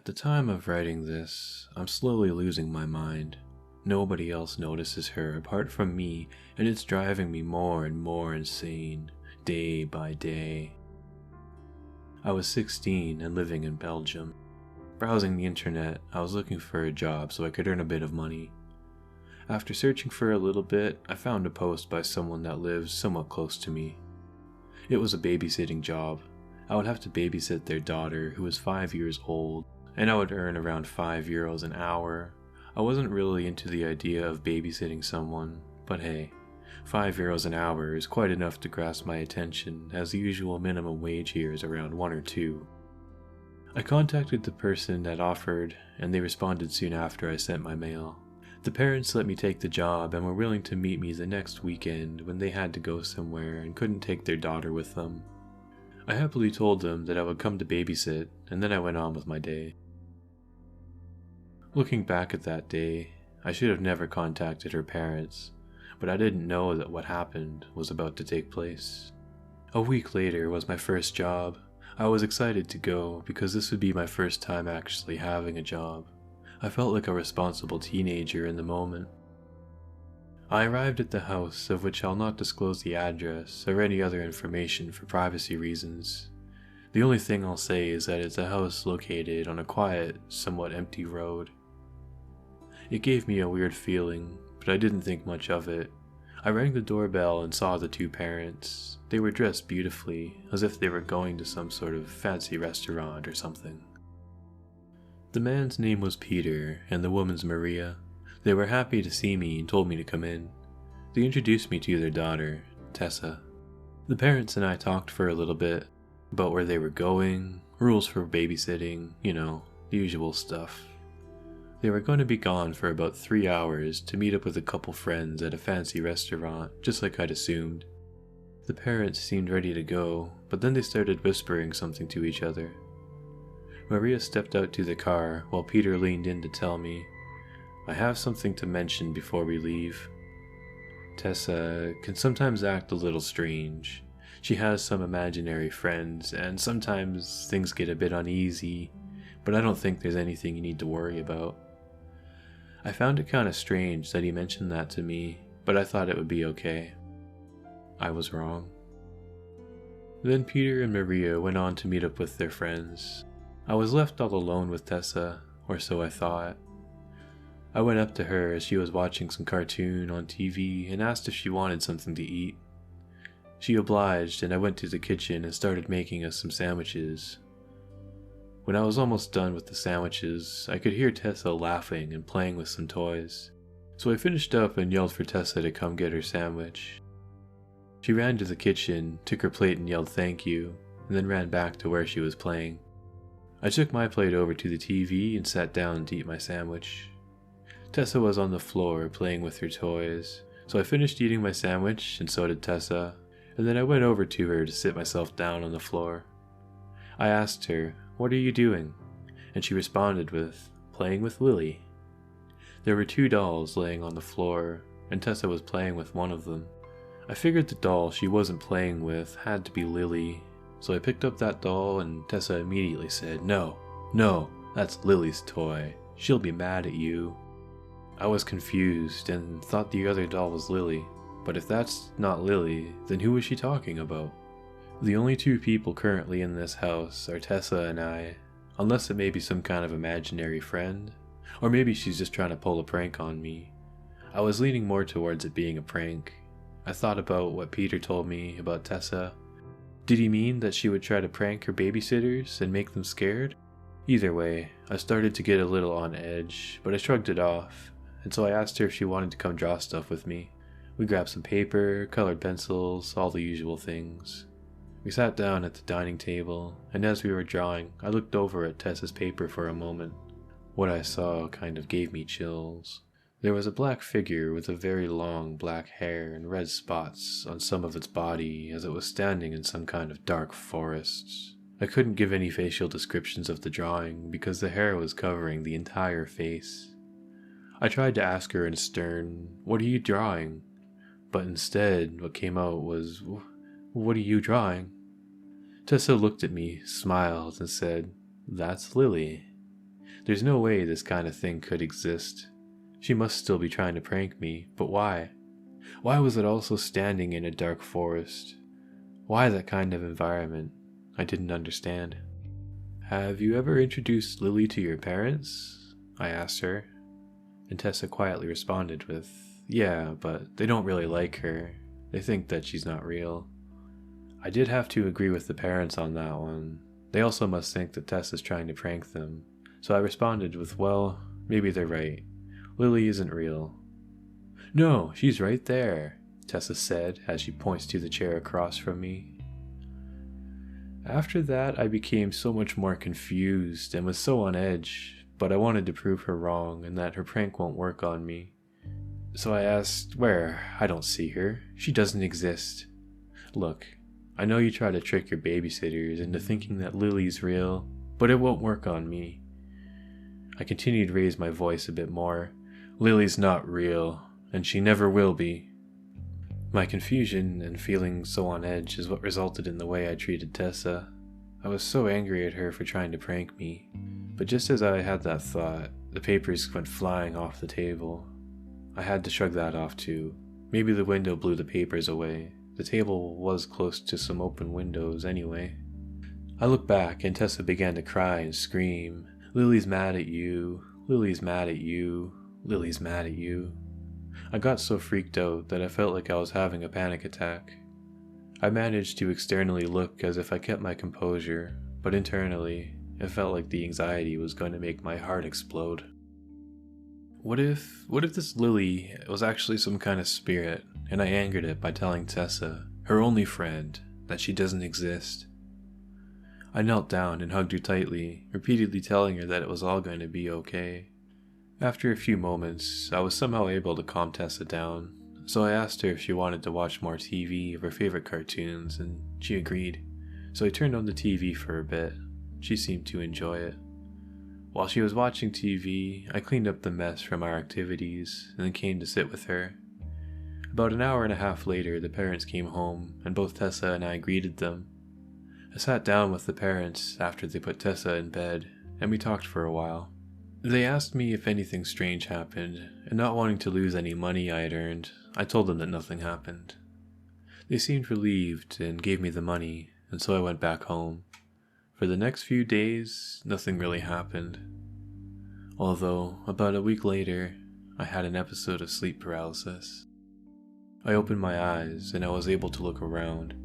At the time of writing this, I'm slowly losing my mind. Nobody else notices her apart from me, and it's driving me more and more insane, day by day. I was 16 and living in Belgium. Browsing the internet, I was looking for a job so I could earn a bit of money. After searching for a little bit, I found a post by someone that lives somewhat close to me. It was a babysitting job. I would have to babysit their daughter, who was 5 years old, and I would earn around €5 an hour. I wasn't really into the idea of babysitting someone, but hey, €5 an hour is quite enough to grasp my attention, as the usual minimum wage here is around 1 or 2. I contacted the person that offered, and they responded soon after I sent my mail. The parents let me take the job and were willing to meet me the next weekend when they had to go somewhere and couldn't take their daughter with them. I happily told them that I would come to babysit, and then I went on with my day. Looking back at that day, I should have never contacted her parents, but I didn't know that what happened was about to take place. A week later was my first job. I was excited to go because this would be my first time actually having a job. I felt like a responsible teenager in the moment. I arrived at the house, of which I'll not disclose the address or any other information for privacy reasons. The only thing I'll say is that it's a house located on a quiet, somewhat empty road. It gave me a weird feeling, but I didn't think much of it. I rang the doorbell and saw the two parents. They were dressed beautifully, as if they were going to some sort of fancy restaurant or something. The man's name was Peter, and the woman's Maria. They were happy to see me and told me to come in. They introduced me to their daughter, Tessa. The parents and I talked for a little bit about where they were going, rules for babysitting, the usual stuff. They were going to be gone for about 3 hours to meet up with a couple friends at a fancy restaurant, just like I'd assumed. The parents seemed ready to go, but then they started whispering something to each other. Maria stepped out to the car while Peter leaned in to tell me, "I have something to mention before we leave. Tessa can sometimes act a little strange. She has some imaginary friends, and sometimes things get a bit uneasy, but I don't think there's anything you need to worry about." I found it kinda strange that he mentioned that to me, but I thought it would be okay. I was wrong. Then Peter and Maria went on to meet up with their friends. I was left all alone with Tessa, or so I thought. I went up to her as she was watching some cartoon on TV and asked if she wanted something to eat. She obliged, and I went to the kitchen and started making us some sandwiches. When I was almost done with the sandwiches, I could hear Tessa laughing and playing with some toys, so I finished up and yelled for Tessa to come get her sandwich. She ran to the kitchen, took her plate and yelled thank you, and then ran back to where she was playing. I took my plate over to the TV and sat down to eat my sandwich. Tessa was on the floor playing with her toys, so I finished eating my sandwich, and so did Tessa, and then I went over to her to sit myself down on the floor. I asked her, "What are you doing?" And she responded with, "Playing with Lily." There were 2 dolls laying on the floor, and Tessa was playing with one of them. I figured the doll she wasn't playing with had to be Lily, so I picked up that doll and Tessa immediately said, No, that's Lily's toy. She'll be mad at you." I was confused and thought the other doll was Lily, but if that's not Lily, then who was she talking about? The only 2 people currently in this house are Tessa and I, unless it may be some kind of imaginary friend, or maybe she's just trying to pull a prank on me. I was leaning more towards it being a prank. I thought about what Peter told me about Tessa. Did he mean that she would try to prank her babysitters and make them scared? Either way, I started to get a little on edge, but I shrugged it off, and so I asked her if she wanted to come draw stuff with me. We grabbed some paper, colored pencils, all the usual things. We sat down at the dining table, and as we were drawing, I looked over at Tessa's paper for a moment. What I saw kind of gave me chills. There was a black figure with a very long black hair and red spots on some of its body as it was standing in some kind of dark forest. I couldn't give any facial descriptions of the drawing because the hair was covering the entire face. I tried to ask her in a stern, "What are you drawing?" But instead, what came out was, "What are you drawing?" Tessa looked at me, smiled, and said, "That's Lily." There's no way this kind of thing could exist. She must still be trying to prank me, but why? Why was it also standing in a dark forest? Why that kind of environment? I didn't understand. "Have you ever introduced Lily to your parents?" I asked her, and Tessa quietly responded with, "Yeah, but they don't really like her. They think that she's not real." I did have to agree with the parents on that one. They also must think that Tessa's trying to prank them, so I responded with, "Well, maybe they're right. Lily isn't real." "No, she's right there," Tessa said as she points to the chair across from me. After that, I became so much more confused and was so on edge, but I wanted to prove her wrong and that her prank won't work on me. So I asked, "Where? I don't see her. She doesn't exist." "Look, I know you try to trick your babysitters into thinking that Lily's real, but it won't work on me." I continued to raise my voice a bit more. "Lily's not real, and she never will be." My confusion and feeling so on edge is what resulted in the way I treated Tessa. I was so angry at her for trying to prank me, but just as I had that thought, the papers went flying off the table. I had to shrug that off too. Maybe the window blew the papers away. The table was close to some open windows anyway. I looked back and Tessa began to cry and scream, "Lily's mad at you, Lily's mad at you, Lily's mad at you." I got so freaked out that I felt like I was having a panic attack. I managed to externally look as if I kept my composure, but internally, it felt like the anxiety was going to make my heart explode. What if this Lily was actually some kind of spirit, and I angered it by telling Tessa, her only friend, that she doesn't exist? I knelt down and hugged her tightly, repeatedly telling her that it was all going to be okay. After a few moments, I was somehow able to calm Tessa down, so I asked her if she wanted to watch more TV of her favorite cartoons, and she agreed. So I turned on the TV for a bit. She seemed to enjoy it. While she was watching TV, I cleaned up the mess from our activities, and then came to sit with her. About an hour and a half later, the parents came home, and both Tessa and I greeted them. I sat down with the parents after they put Tessa in bed, and we talked for a while. They asked me if anything strange happened, and not wanting to lose any money I had earned, I told them that nothing happened. They seemed relieved and gave me the money, and so I went back home. For the next few days, nothing really happened. Although, about a week later, I had an episode of sleep paralysis. I opened my eyes and I was able to look around,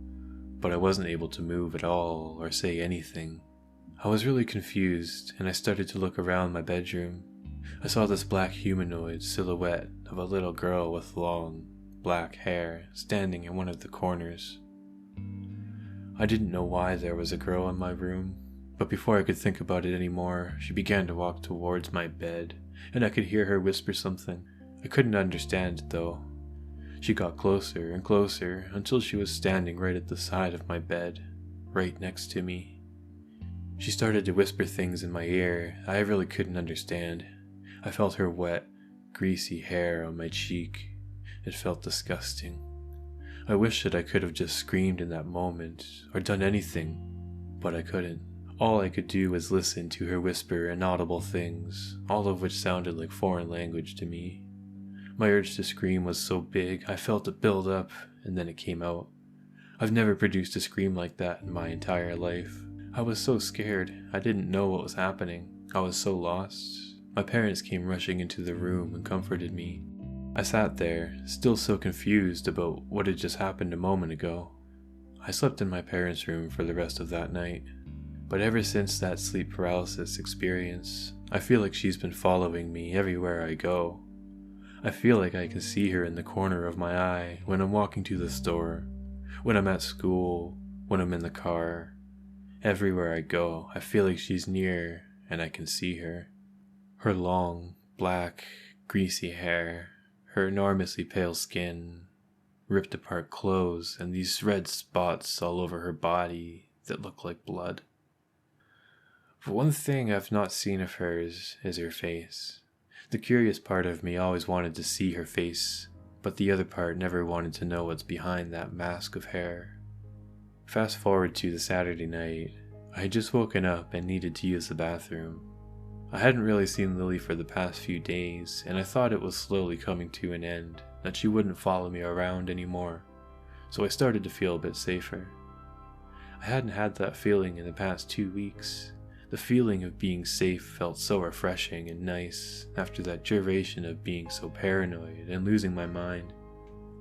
but I wasn't able to move at all or say anything. I was really confused, and I started to look around my bedroom. I saw this black humanoid silhouette of a little girl with long, black hair standing in one of the corners. I didn't know why there was a girl in my room, but before I could think about it anymore, she began to walk towards my bed, and I could hear her whisper something. I couldn't understand it though. She got closer and closer until she was standing right at the side of my bed, right next to me. She started to whisper things in my ear I really couldn't understand. I felt her wet, greasy hair on my cheek. It felt disgusting. I wish that I could have just screamed in that moment, or done anything, but I couldn't. All I could do was listen to her whisper inaudible things, all of which sounded like foreign language to me. My urge to scream was so big, I felt it build up, and then it came out. I've never produced a scream like that in my entire life. I was so scared, I didn't know what was happening. I was so lost. My parents came rushing into the room and comforted me. I sat there, still so confused about what had just happened a moment ago. I slept in my parents' room for the rest of that night. But ever since that sleep paralysis experience, I feel like she's been following me everywhere I go. I feel like I can see her in the corner of my eye when I'm walking to the store, when I'm at school, when I'm in the car. Everywhere I go, I feel like she's near and I can see her. Her long, black, greasy hair, her enormously pale skin, ripped apart clothes, and these red spots all over her body that look like blood. But one thing I've not seen of hers is her face. The curious part of me always wanted to see her face, but the other part never wanted to know what's behind that mask of hair. Fast forward to the Saturday night. I had just woken up and needed to use the bathroom. I hadn't really seen Lily for the past few days, and I thought it was slowly coming to an end, that she wouldn't follow me around anymore, so I started to feel a bit safer. I hadn't had that feeling in the past 2 weeks. The feeling of being safe felt so refreshing and nice after that duration of being so paranoid and losing my mind.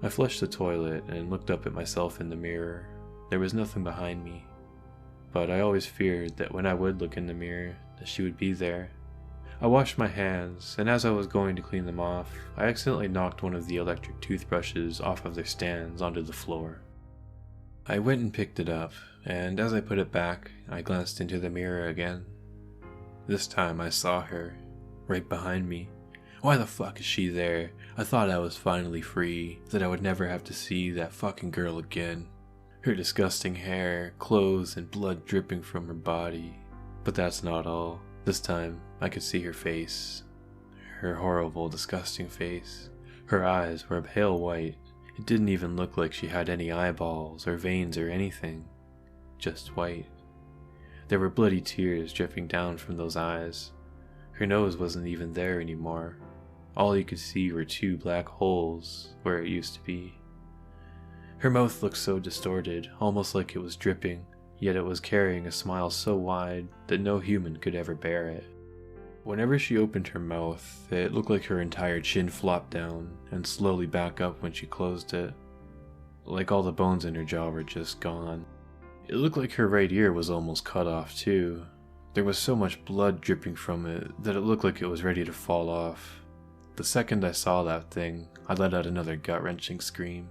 I flushed the toilet and looked up at myself in the mirror. There was nothing behind me, but I always feared that when I would look in the mirror, that she would be there. I washed my hands, and as I was going to clean them off, I accidentally knocked one of the electric toothbrushes off of their stands onto the floor. I went and picked it up, and as I put it back, I glanced into the mirror again. This time I saw her, right behind me. Why the fuck is she there? I thought I was finally free, that I would never have to see that fucking girl again. Her disgusting hair, clothes, and blood dripping from her body. But that's not all. This time, I could see her face. Her horrible, disgusting face. Her eyes were a pale white. It didn't even look like she had any eyeballs or veins or anything. Just white. There were bloody tears dripping down from those eyes. Her nose wasn't even there anymore. All you could see were 2 black holes where it used to be. Her mouth looked so distorted, almost like it was dripping, yet it was carrying a smile so wide that no human could ever bear it. Whenever she opened her mouth, it looked like her entire chin flopped down and slowly back up when she closed it. Like all the bones in her jaw were just gone. It looked like her right ear was almost cut off too. There was so much blood dripping from it that it looked like it was ready to fall off. The second I saw that thing, I let out another gut-wrenching scream.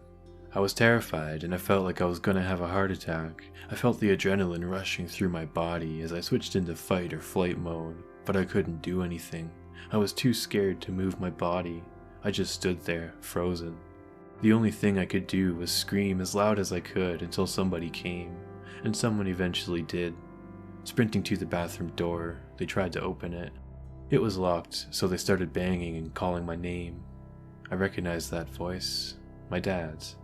I was terrified, and I felt like I was gonna have a heart attack. I felt the adrenaline rushing through my body as I switched into fight or flight mode, but I couldn't do anything. I was too scared to move my body. I just stood there, frozen. The only thing I could do was scream as loud as I could until somebody came, and someone eventually did. Sprinting to the bathroom door, they tried to open it. It was locked, so they started banging and calling my name. I recognized that voice. My dad's.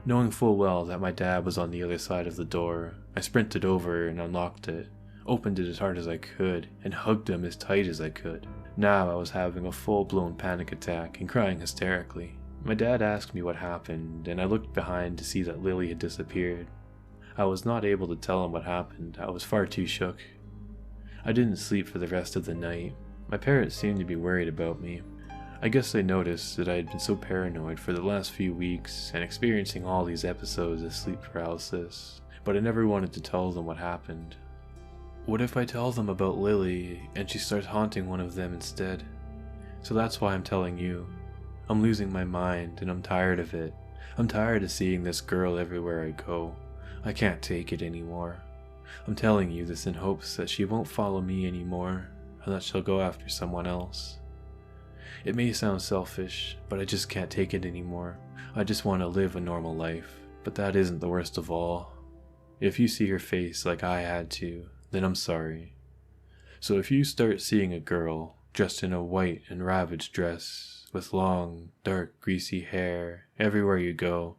Knowing full well that my dad was on the other side of the door, I sprinted over and unlocked it, opened it as hard as I could, and hugged him as tight as I could. Now I was having a full-blown panic attack and crying hysterically. My dad asked me what happened, and I looked behind to see that Lily had disappeared. I was not able to tell him what happened. I was far too shook. I didn't sleep for the rest of the night. My parents seemed to be worried about me. I guess they noticed that I had been so paranoid for the last few weeks and experiencing all these episodes of sleep paralysis, but I never wanted to tell them what happened. What if I tell them about Lily and she starts haunting one of them instead? So that's why I'm telling you. I'm losing my mind and I'm tired of it. I'm tired of seeing this girl everywhere I go. I can't take it anymore. I'm telling you this in hopes that she won't follow me anymore and that she'll go after someone else. It may sound selfish, but I just can't take it anymore. I just want to live a normal life, but that isn't the worst of all. If you see her face like I had to, then I'm sorry. So if you start seeing a girl dressed in a white and ravaged dress, with long, dark, greasy hair everywhere you go,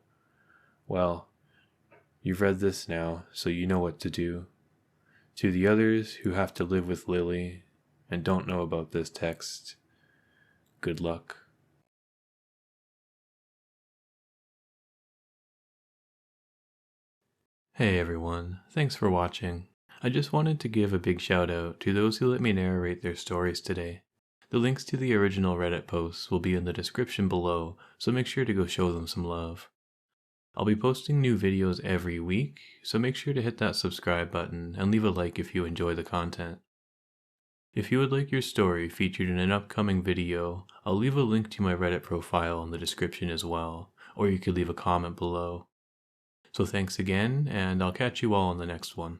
well, you've read this now, so you know what to do. To the others who have to live with Lily and don't know about this text, good luck. Hey everyone, thanks for watching. I just wanted to give a big shout out to those who let me narrate their stories today. The links to the original Reddit posts will be in the description below, so make sure to go show them some love. I'll be posting new videos every week, so make sure to hit that subscribe button and leave a like if you enjoy the content. If you would like your story featured in an upcoming video, I'll leave a link to my Reddit profile in the description as well, or you could leave a comment below. So thanks again, and I'll catch you all in the next one.